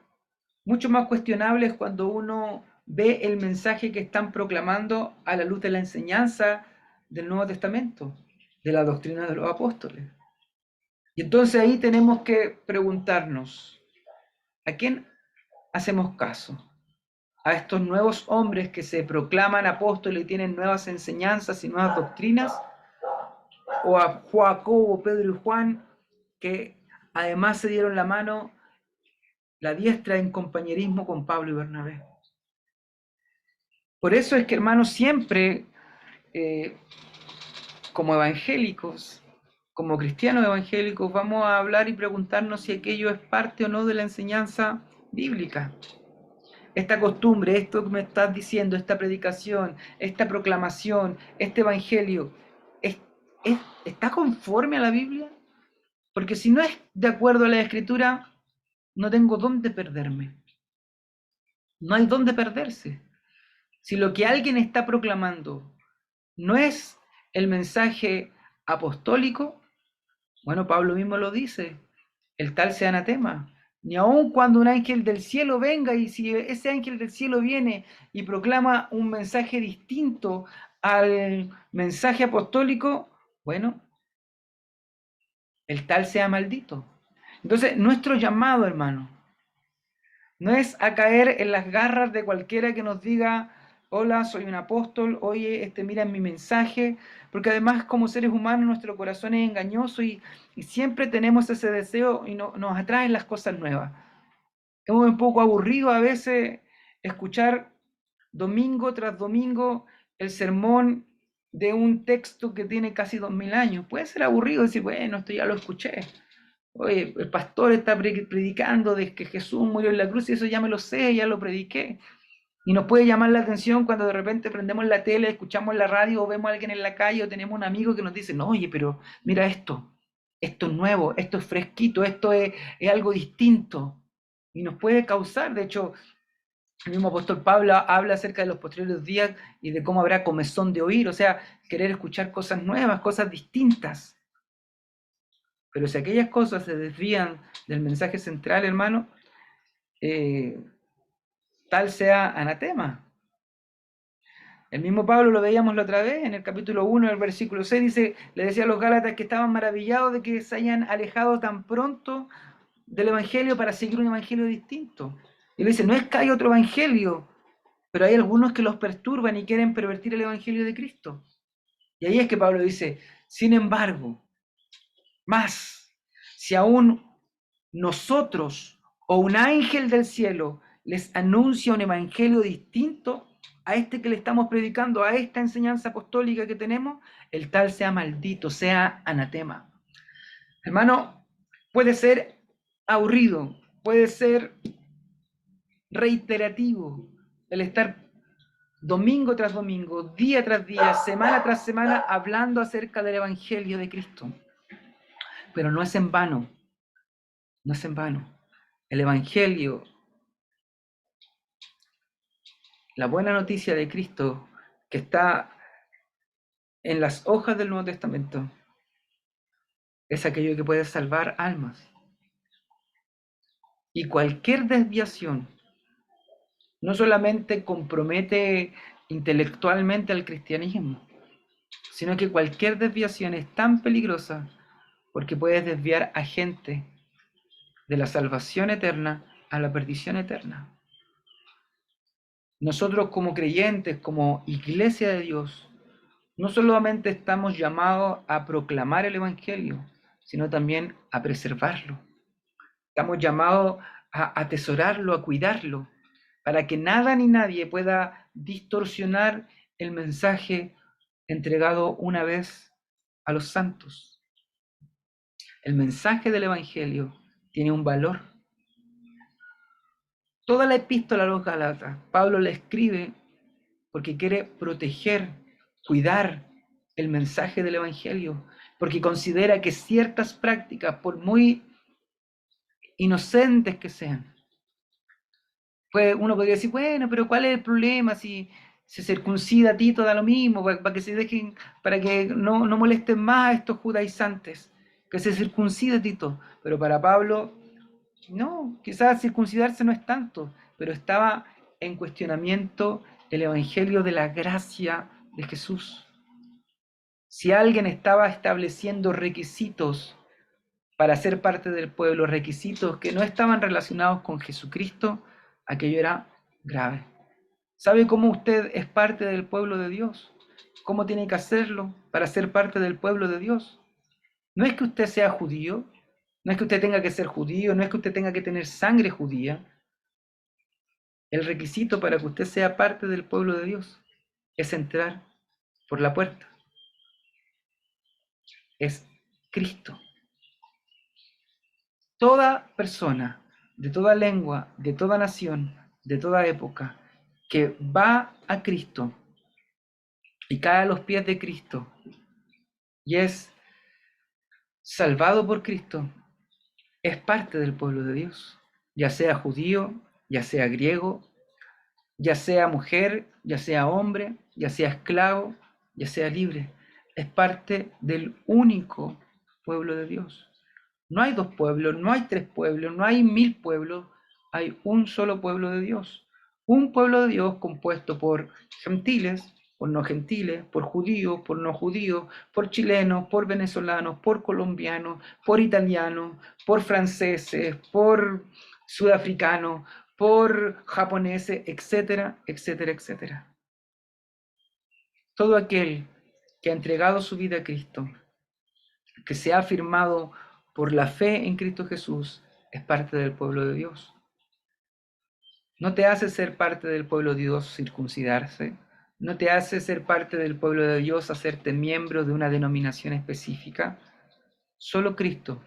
mucho más cuestionable es cuando uno ve el mensaje que están proclamando a la luz de la enseñanza del Nuevo Testamento, de la doctrina de los apóstoles. Y entonces ahí tenemos que preguntarnos, ¿A quién hacemos caso? ¿A estos nuevos hombres que se proclaman apóstoles y tienen nuevas enseñanzas y nuevas doctrinas? ¿O a Jacobo, Pedro y Juan, que además se dieron la mano, la diestra en compañerismo con Pablo y Bernabé? Por eso es que, hermanos, siempre como evangélicos, como cristianos evangélicos, vamos a hablar y preguntarnos si aquello es parte o no de la enseñanza bíblica. Esta costumbre, esto que me estás diciendo, esta predicación, esta proclamación, este evangelio, ¿es, está conforme a la Biblia? Porque si no es de acuerdo a la Escritura, no tengo dónde perderme. No hay dónde perderse. Si lo que alguien está proclamando no es el mensaje apostólico, bueno, Pablo mismo lo dice, el tal sea anatema. Ni aun cuando un ángel del cielo venga, y si ese ángel del cielo viene y proclama un mensaje distinto al mensaje apostólico, bueno, el tal sea maldito. Entonces, nuestro llamado, hermano, no es a caer en las garras de cualquiera que nos diga, hola, soy un apóstol, oye, mira mi mensaje, porque además como seres humanos nuestro corazón es engañoso y siempre tenemos ese deseo y nos atraen las cosas nuevas. Es un poco aburrido a veces escuchar domingo tras domingo el sermón de un texto que tiene casi 2000 años. Puede ser aburrido decir, bueno, esto ya lo escuché. Oye, el pastor está predicando de que Jesús murió en la cruz y eso ya me lo sé, ya lo prediqué. Y nos puede llamar la atención cuando de repente prendemos la tele, escuchamos la radio o vemos a alguien en la calle o tenemos un amigo que nos dice, no, oye, pero mira esto es nuevo, esto es fresquito, es algo distinto. Y nos puede causar, de hecho, el mismo apóstol Pablo habla acerca de los posteriores días y de cómo habrá comezón de oír, o sea, querer escuchar cosas nuevas, cosas distintas. Pero si aquellas cosas se desvían del mensaje central, hermano, tal sea anatema. El mismo Pablo lo veíamos la otra vez, en el capítulo 1, el versículo 6, dice, le decía a los Gálatas que estaban maravillados de que se hayan alejado tan pronto del Evangelio para seguir un Evangelio distinto. Y le dice, no es que hay otro Evangelio, pero hay algunos que los perturban y quieren pervertir el Evangelio de Cristo. Y ahí es que Pablo dice, sin embargo, más, si aún nosotros o un ángel del cielo les anuncia un evangelio distinto a este que le estamos predicando, a esta enseñanza apostólica que tenemos, el tal sea maldito, sea anatema. Hermano, puede ser aburrido, puede ser reiterativo el estar domingo tras domingo, día tras día, semana tras semana, hablando acerca del evangelio de Cristo. Pero no es en vano, no es en vano. El evangelio, la buena noticia de Cristo que está en las hojas del Nuevo Testamento, es aquello que puede salvar almas. Y cualquier desviación no solamente compromete intelectualmente al cristianismo, sino que cualquier desviación es tan peligrosa porque puede desviar a gente de la salvación eterna a la perdición eterna. Nosotros como creyentes, como iglesia de Dios, no solamente estamos llamados a proclamar el Evangelio, sino también a preservarlo. Estamos llamados a atesorarlo, a cuidarlo, para que nada ni nadie pueda distorsionar el mensaje entregado una vez a los santos. El mensaje del Evangelio tiene un valor. Toda la epístola a los Gálatas, Pablo la escribe porque quiere proteger, cuidar el mensaje del Evangelio, porque considera que ciertas prácticas, por muy inocentes que sean, pues uno podría decir, bueno, pero ¿cuál es el problema si se circuncida a Tito da lo mismo, para que se dejen, para que no molesten más a estos judaizantes, que se circuncide Tito? Pero para Pablo, no, quizás circuncidarse no es tanto, pero estaba en cuestionamiento el evangelio de la gracia de Jesús. Si alguien estaba estableciendo requisitos para ser parte del pueblo, requisitos que no estaban relacionados con Jesucristo, aquello era grave. ¿Sabe cómo usted es parte del pueblo de Dios? ¿Cómo tiene que hacerlo para ser parte del pueblo de Dios? No es que usted sea judío, no es que usted tenga que ser judío, no es que usted tenga que tener sangre judía. El requisito para que usted sea parte del pueblo de Dios es entrar por la puerta. Es Cristo. Toda persona, de toda lengua, de toda nación, de toda época, que va a Cristo y cae a los pies de Cristo y es salvado por Cristo, es parte del pueblo de Dios, ya sea judío, ya sea griego, ya sea mujer, ya sea hombre, ya sea esclavo, ya sea libre. Es parte del único pueblo de Dios. No hay dos pueblos, no hay tres pueblos, no hay 1000 pueblos, hay un solo pueblo de Dios. Un pueblo de Dios compuesto por gentiles, por no gentiles, por judíos, por no judíos, por chilenos, por venezolanos, por colombianos, por italianos, por franceses, por sudafricanos, por japoneses, etcétera, etcétera, etcétera. Todo aquel que ha entregado su vida a Cristo, que se ha afirmado por la fe en Cristo Jesús, es parte del pueblo de Dios. No te hace ser parte del pueblo de Dios circuncidarse, no te hace ser parte del pueblo de Dios hacerte miembro de una denominación específica. Solo Cristo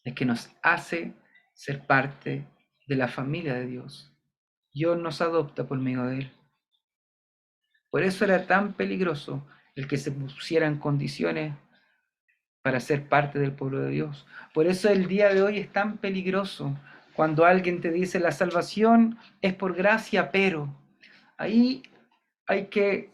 es que nos hace ser parte de la familia de Dios. Dios nos adopta por medio de Él. Por eso era tan peligroso el que se pusiera en condiciones para ser parte del pueblo de Dios. Por eso el día de hoy es tan peligroso cuando alguien te dice la salvación es por gracia, pero ahí hay que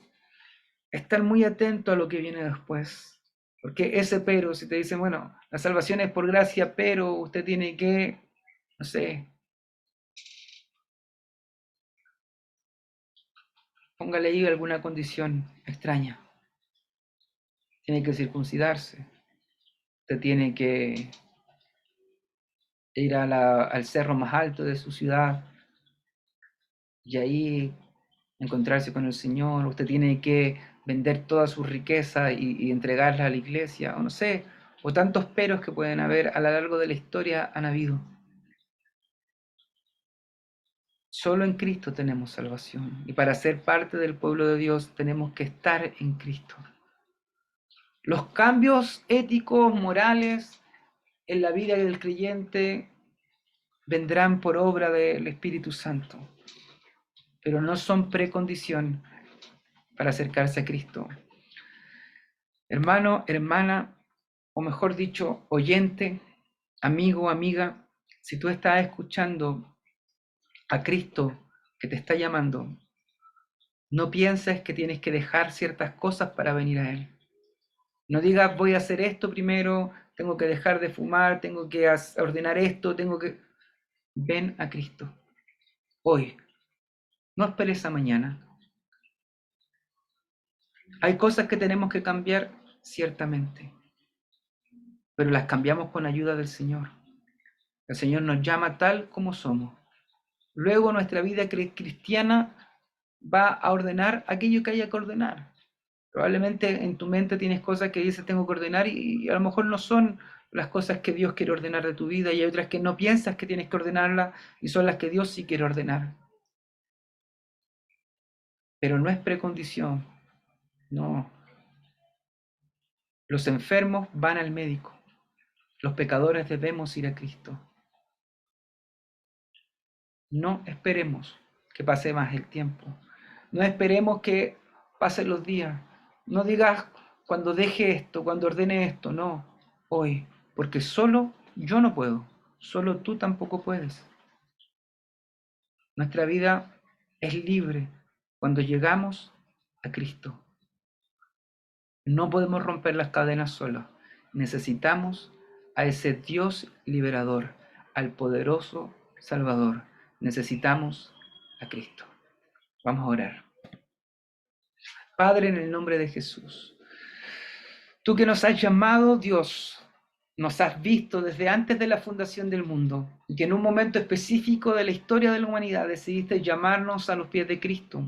estar muy atento a lo que viene después. Porque ese pero, si te dicen, bueno, la salvación es por gracia, pero usted tiene que, no sé, póngale ahí alguna condición extraña. Tiene que circuncidarse, usted tiene que ir al cerro más alto de su ciudad y ahí encontrarse con el Señor, usted tiene que vender toda su riqueza y entregarla a la iglesia, o no sé, o tantos peros que pueden haber a lo largo de la historia han habido. Solo en Cristo tenemos salvación y para ser parte del pueblo de Dios tenemos que estar en Cristo. Los cambios éticos, morales en la vida del creyente vendrán por obra del Espíritu Santo, pero no son precondición para acercarse a Cristo. Hermano, hermana, o mejor dicho, oyente, amigo, amiga, si tú estás escuchando a Cristo que te está llamando, no pienses que tienes que dejar ciertas cosas para venir a Él. No digas, voy a hacer esto primero, tengo que dejar de fumar, tengo que ordenar esto, tengo que... Ven a Cristo, hoy. No esperes a mañana. Hay cosas que tenemos que cambiar, ciertamente, pero las cambiamos con ayuda del Señor. El Señor nos llama tal como somos. Luego nuestra vida cristiana va a ordenar aquello que haya que ordenar. Probablemente en tu mente tienes cosas que dices tengo que ordenar y a lo mejor no son las cosas que Dios quiere ordenar de tu vida y hay otras que no piensas que tienes que ordenarlas y son las que Dios sí quiere ordenar. Pero no es precondición, no. Los enfermos van al médico, los pecadores debemos ir a Cristo. No esperemos que pase más el tiempo, no esperemos que pasen los días, no digas cuando deje esto, cuando ordene esto, no, hoy, porque solo yo no puedo, solo tú tampoco puedes. Nuestra vida es libre cuando llegamos a Cristo. No podemos romper las cadenas solos. Necesitamos a ese Dios liberador, al poderoso Salvador. Necesitamos a Cristo. Vamos a orar. Padre, en el nombre de Jesús, tú que nos has llamado, Dios, nos has visto desde antes de la fundación del mundo, y que en un momento específico de la historia de la humanidad decidiste llamarnos a los pies de Cristo,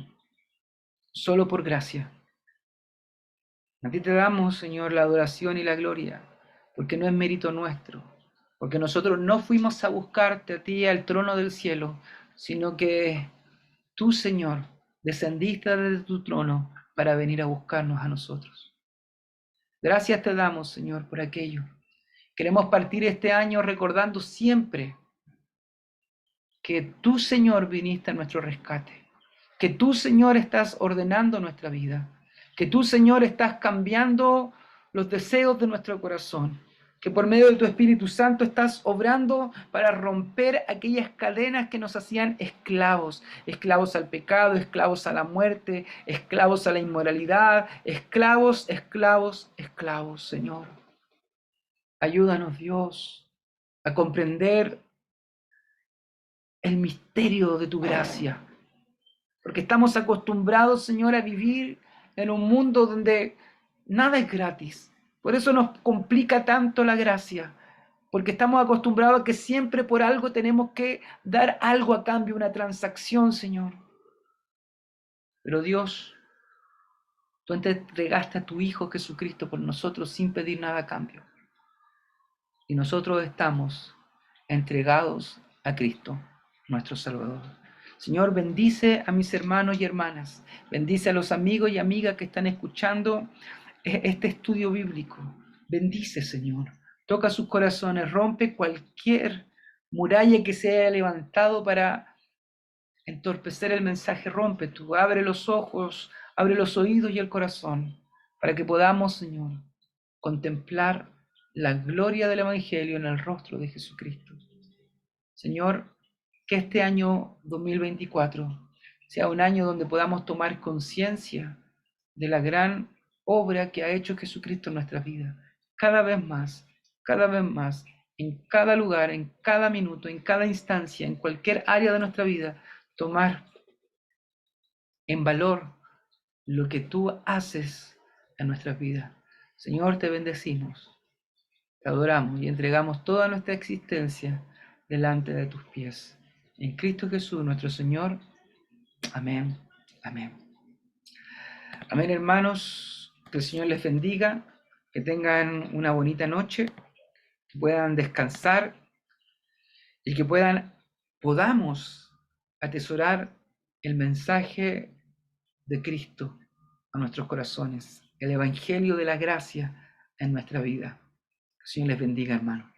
solo por gracia. A ti te damos, Señor, la adoración y la gloria, porque no es mérito nuestro, porque nosotros no fuimos a buscarte a ti al trono del cielo, sino que tú, Señor, descendiste desde tu trono para venir a buscarnos a nosotros. Gracias te damos, Señor, por aquello. Queremos partir este año recordando siempre que tú, Señor, viniste a nuestro rescate, que tú, Señor, estás ordenando nuestra vida, que tú, Señor, estás cambiando los deseos de nuestro corazón, que por medio de tu Espíritu Santo estás obrando para romper aquellas cadenas que nos hacían esclavos, esclavos al pecado, esclavos a la muerte, esclavos a la inmoralidad, esclavos, esclavos, esclavos, Señor. Ayúdanos, Dios, a comprender el misterio de tu gracia, porque estamos acostumbrados, Señor, a vivir en un mundo donde nada es gratis. Por eso nos complica tanto la gracia, porque estamos acostumbrados a que siempre por algo tenemos que dar algo a cambio, una transacción, Señor. Pero Dios, tú entregaste a tu Hijo Jesucristo por nosotros sin pedir nada a cambio. Y nosotros estamos entregados a Cristo, nuestro Salvador. Señor, bendice a mis hermanos y hermanas, bendice a los amigos y amigas que están escuchando este estudio bíblico. Bendice, Señor, toca sus corazones, rompe cualquier muralla que se haya levantado para entorpecer el mensaje, rompe tú, abre los ojos, abre los oídos y el corazón, para que podamos, Señor, contemplar la gloria del Evangelio en el rostro de Jesucristo. Señor, que este año 2024 sea un año donde podamos tomar conciencia de la gran obra que ha hecho Jesucristo en nuestras vidas. Cada vez más, en cada lugar, en cada minuto, en cada instancia, en cualquier área de nuestra vida, tomar en valor lo que tú haces en nuestras vidas. Señor, te bendecimos. Te adoramos y entregamos toda nuestra existencia delante de tus pies. En Cristo Jesús, nuestro Señor. Amén. Amén. Amén, hermanos. Que el Señor les bendiga. Que tengan una bonita noche. Que puedan descansar y que podamos atesorar el mensaje de Cristo a nuestros corazones. El Evangelio de la gracia en nuestra vida. Que el Señor les bendiga, hermanos.